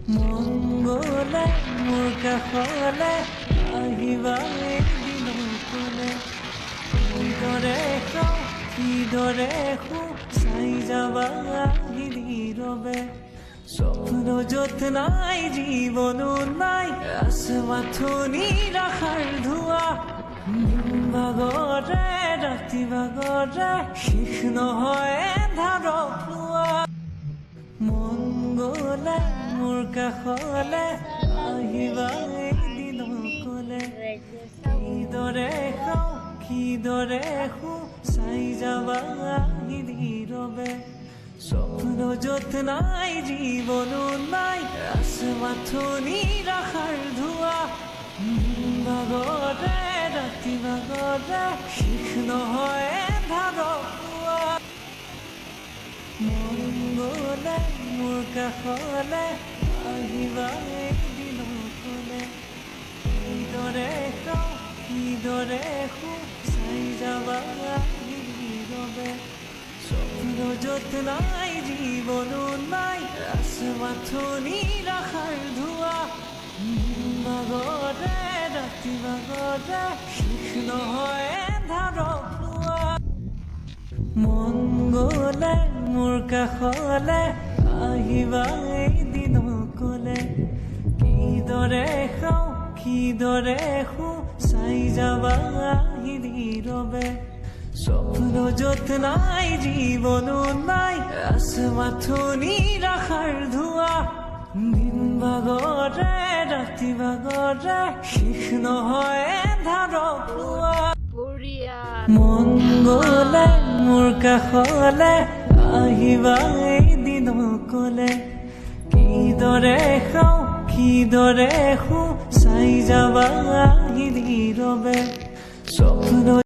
মংগলে মোৰ কাষলে আহিবা এদিন কলে কিদৰে খাওঁ কিদৰে শু চাই যাবা আহি নীৰৱে স্বপ্ন য'ত নাই জীৱনো নাই আছে মাথো নিৰাশাৰ ধোঁৱা ভাগৰে ৰাতি ভাগৰে শেষ নহয় এন্ধাৰক লোৱা মংগলে মোৰ কাষলে আহিবা এদিন কলে কিদৰে খাওঁ কিদৰে শু চাই যাবা আহি নীৰৱে স্বপ্ন য'ত নাই জীৱনো নাই আছে মাথো নিৰাশাৰ ধোঁৱা ভাগৰে ৰাতি ভাগৰে শেষ নহয় এন্ধাৰক লোৱা মংগলে মোৰ কাষলে আহিবা এদিন কলে কিদৰে খাওঁ কিদৰে শু চাই যাবা আহি নীৰৱে স্বপ্ন য'ত নাই জীৱনো নাই আছে মাথো নিৰাশাৰ ধোঁৱা ভাগৰে ৰাতি ভাগৰে শেষ নহয় এন্ধাৰক লোৱা মংগলে মোৰ কাষলে আহিবা এদিন কলে কিদৰে খাওঁ কিদৰে শু চাই যাবা আহি নীৰৱে স্বপ্ন য'ত নাই জীৱনো নাই আছে মাথো নিৰাশাৰ ধোঁৱা দিন ভাগৰে ৰাতি ভাগৰে শেষ নহয় এন্ধাৰক লোৱা মংগলে মোৰ কাষলে আহিবা এদিন কলে কিদৰে খাওঁ কিদৰে শু চাই যাবা আহি নীৰৱে